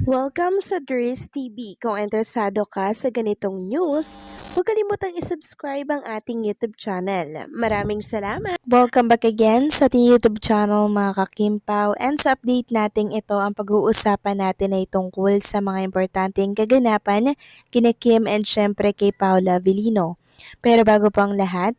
Welcome sa Dries TV. Kung interesado ka sa ganitong news, huwag kalimutang isubscribe ang ating YouTube channel. Maraming salamat! Welcome back again sa ating YouTube channel mga kakimpaw, and sa update natin ito ang pag-uusapan natin ay tungkol sa mga importanteng kaganapan kina Kim and syempre kay Paula Avellino. Pero bago po ang lahat,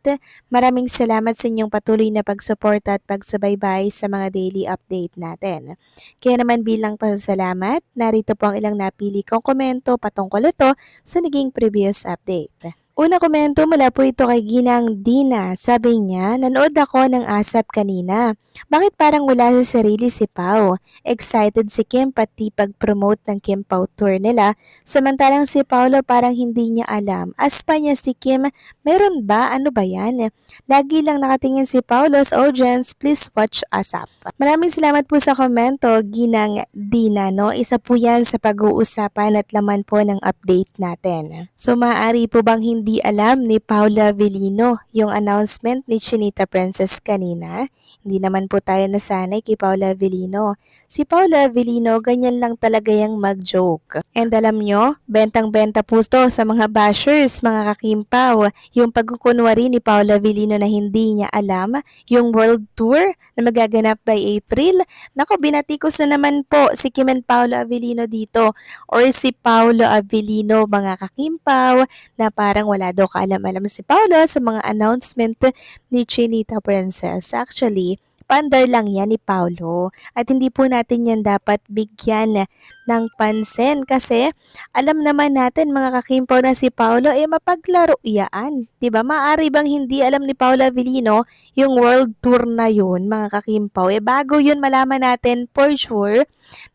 maraming salamat sa inyong patuloy na pagsuporta at pagsubaybay sa mga daily update natin. Kaya naman bilang pasasalamat, narito po ang ilang napili kong komento patungkol ito sa naging previous update. Una komento mula po ito kay Ginang Dina. Sabi niya, nanood ako ng ASAP kanina. Bakit parang wala sa sarili si Pao? Excited si Kim pati pag-promote ng Kim Pao tour nila. Samantalang si Paolo parang hindi niya alam. Aspa niya si Kim, meron ba? Ano ba yan? Lagi lang nakatingin si Paolo's audience. Please watch ASAP. Maraming salamat po sa komento, Ginang Dina. No? Isa po yan sa pag-uusapan at laman po ng update natin. So maaari po bang hindi alam ni Paula Avellino yung announcement ni Chinita Princess kanina? Hindi naman po tayo nasanay kay Paula Avellino. Si Paula Avellino, ganyan lang talaga yung mag-joke. And alam nyo, bentang-benta po to sa mga bashers, mga kakimpaw. Yung pagkukunwari ni Paula Avellino na hindi niya alam yung world tour na magaganap by April. Nako, binatikos na naman po si Kim and Paula Avellino dito, or si Paolo Avellino, mga kakimpaw, na parang wala daw kaalam-alam si Paolo sa mga announcement ni Chinita Princess. Actually, paandar lang yan ni Paolo at hindi po natin yan dapat bigyan ng pansin kasi alam naman natin mga kakimpaw na si Paolo mapaglaro yan. Diba? Maaari bang hindi alam ni Paolo Avellino yung world tour na yun mga kakimpaw? Bago yun malaman natin for sure,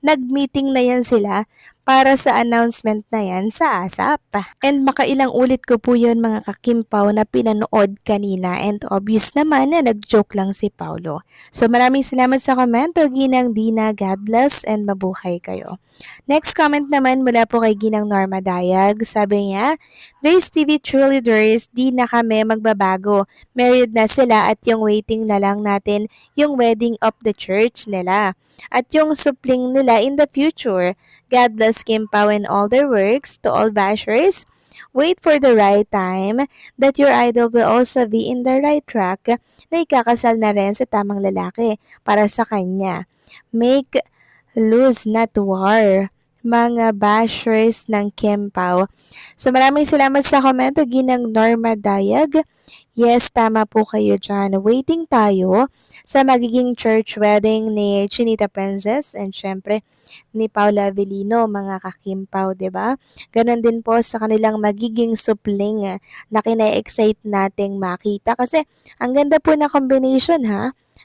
nag-meeting na yan sila para sa announcement na yan sa ASAP. And makailang ulit ko po yun mga kakimpaw na pinanood kanina, and obvious naman na nag-joke lang si Paolo. So maraming salamat sa komento, Ginang Dina. God bless and mabuhay kayo. Next comment naman mula po kay Ginang Norma Dayag. Sabi niya, Dries TV cheerleaders, di na kami magbabago. Married na sila at yung waiting na lang natin yung wedding of the church nila. At yung supling nila in the future. God bless Kim Pao and all their works. To all bashers, wait for the right time that your idol will also be in the right track na ikakasal na rin sa tamang lalaki para sa kanya. Make lose not war, mga bashers ng Kim Pao. So maraming salamat sa komento, Ginang Norma Dayag. Yes, tama po kayo dyan. Waiting tayo sa magiging church wedding ni Chinita Princess and syempre ni Paula Avellino, mga kakimpaw, 'di ba? Ganon din po sa kanilang magiging supling na kina-excite nating makita kasi ang ganda po na combination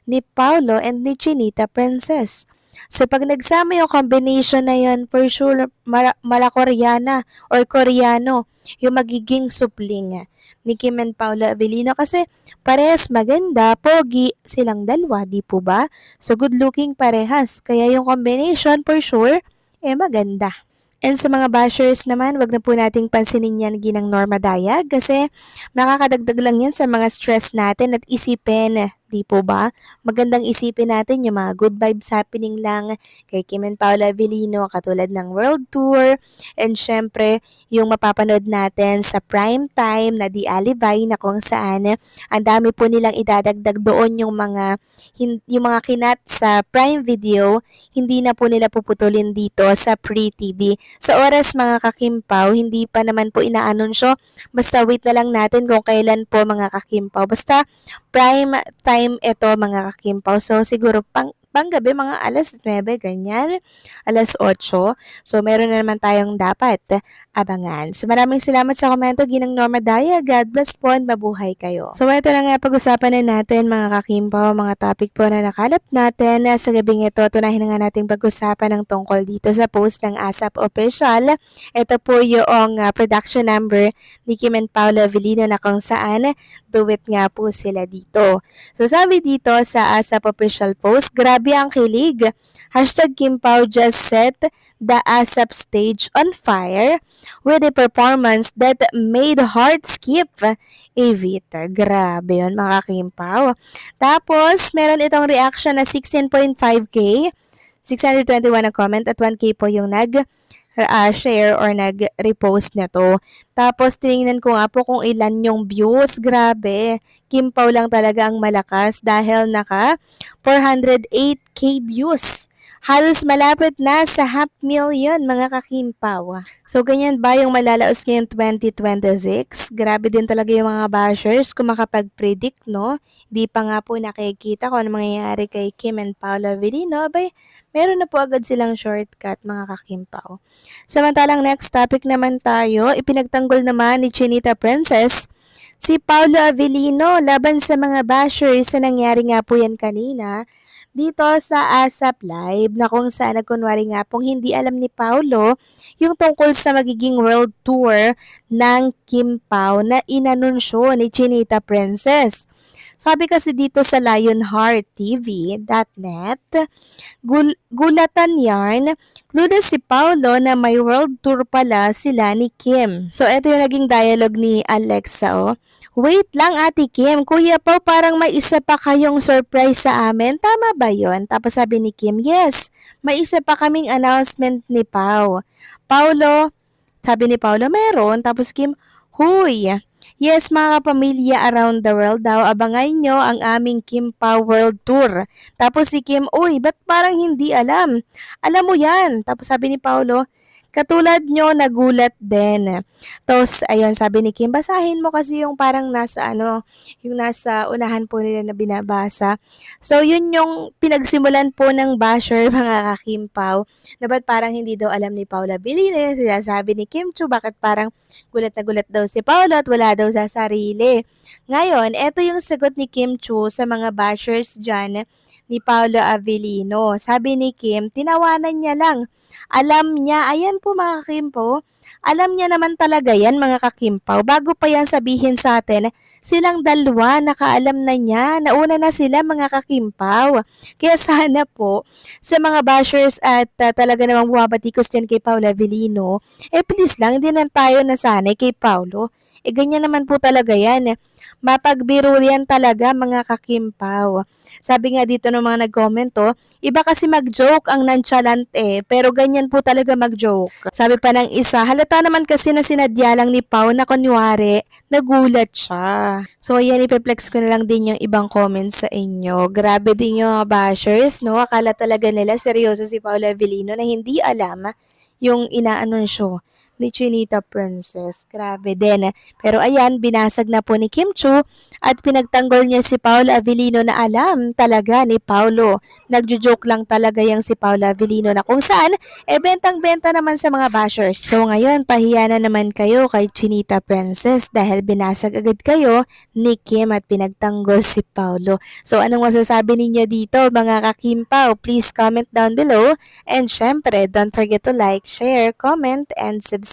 ni Paulo and ni Chinita Princess. So pag nagsama yung combination na yun, for sure mala-Koreana or Koreano yung magiging supling ni Kim and Paula Avellino kasi parehas maganda, pogi silang dalawa, di po ba? So good looking parehas, kaya yung combination for sure maganda. And sa mga bashers naman, wag na po nating pansinin yan, Ginang Norma Dayag, kasi makakadagdag lang yan sa mga stress natin at isipin, di po ba? Magandang isipin natin yung mga good vibes happening lang kay Kim and Paula Avellino, katulad ng World Tour, and syempre, yung mapapanood natin sa prime time na Di Alibay na kung saan ang dami po nilang idadagdag doon yung mga kinat sa Prime Video, hindi na po nila puputulin dito sa Free TV. Sa oras mga kakimpaw, hindi pa naman po inaanunsyo. Basta wait na lang natin kung kailan po mga kakimpaw. Basta prime time ito mga kakimpaw. So siguro panggabi mga alas 9, ganyan, alas 8. So meron na naman tayong dapat abangan. So maraming salamat sa komento, Ginang Norma Daya. God bless po and mabuhay kayo. So ito na nga pag-usapan na natin mga kakimpaw, mga topic po na nakalap natin sa gabing ito. Tunahin na nga nating pag-usapan ng tungkol dito sa post ng ASAP Official. Ito po yung production number ni Kim and Paula Avellino na kung saan duet nga po sila dito. So sabi dito sa ASAP Official post, grabe ang kilig. Hashtag Kim Pao just set the ASAP stage on fire with a performance that made heart skip a beat. Grabe yun mga Kim Pao. Tapos meron itong reaction na 16.5k. 621 na comment at 1K po yung share or nag-repost nito. Tapos tiningnan ko nga po kung ilan yung views. Grabe. Kim Pao lang talaga ang malakas dahil naka 408K views. Halos malapit na sa 500,000 mga kakimpaw. So ganyan ba yung malalaos ngayong 2026? Grabe din talaga yung mga bashers kung makapag-predict, no? Di pa nga po nakikita kung ano mangyayari kay Kim and Paolo Avellino. Abay, meron na po agad silang shortcut mga kakimpaw. Samantalang next topic naman tayo, ipinagtanggol naman ni Chinita Princess si Paolo Avellino laban sa mga bashers na nangyari nga po yan kanina dito sa ASAP Live na kung saan nagkunwari nga pong hindi alam ni Paolo yung tungkol sa magiging world tour ng Kim Pao na inanunsyo ni Chinita Princess. Sabi kasi dito sa LionHeartTV.net, gulatan yarn, clueless si Paolo na may world tour pala sila ni Kim. So, ito yung naging dialogue ni Alexa, oh. Wait lang Ate Kim, Kuya Pao parang may isa pa kayong surprise sa amin, tama ba yon? Tapos sabi ni Kim, yes, may isa pa kaming announcement ni Pao. Paolo, sabi ni Paolo, meron. Tapos Kim, huy, yes mga kapamilya around the world daw, abangan nyo ang aming Kim Pao World Tour. Tapos si Kim, uy, ba't parang hindi alam? Alam mo yan. Tapos sabi ni Paolo, katulad nyo, nagulat din. Tapos, ayun, sabi ni Kim, basahin mo kasi yung parang nasa yung nasa unahan po nila na binabasa. So, yun yung pinagsimulan po ng basher mga kakimpaw, na ba't parang hindi daw alam ni Paula Avellino yung sinasabi ni Kim Chu, bakit parang gulat na gulat daw si Paula at wala daw sa sarili. Ngayon, eto yung sagot ni Kim Chu sa mga bashers dyan ni Paula Avellino. Sabi ni Kim, tinawanan niya lang. Alam niya, ayan po mga kakimpo, alam niya naman talaga yan mga kakimpaw. Bago pa yan sabihin sa atin, silang dalawa nakaalam na niya. Nauna na sila mga kakimpaw. Kaya sana po sa mga bashers at talaga namang bumabatikos dyan kay Paula Avellino, please lang, hindi na tayo nasanay kay Paulo. Ganyan naman po talaga yan. Mapagbiro yan talaga mga kakimpaw. Sabi nga dito ng mga nag-comment, iba kasi mag-joke ang nonchalant pero ganyan po talaga mag-joke. Sabi pa ng isa, halata naman kasi na sinadya lang ni Pao na kunwari, nagulat siya. So ayan, ipeplex ko na lang din yung ibang comments sa inyo. Grabe din yung mga bashers, no? Akala talaga nila seryoso si Paula Avellino na hindi alam yung inaanunsyo ni Chinita Princess. Grabe din. Pero ayan, binasag na po ni Kim Chu at pinagtanggol niya si Paula Avellino na alam talaga ni Paulo. Nagjo-joke lang talaga yung si Paula Avellino na kung saan, bentang-benta naman sa mga bashers. So ngayon, pahiya na naman kayo kay Chinita Princess dahil binasag agad kayo ni Kim at pinagtanggol si Paulo. So anong masasabi ninyo dito mga kakimpaw? Please comment down below and syempre, don't forget to like, share, comment, and subscribe.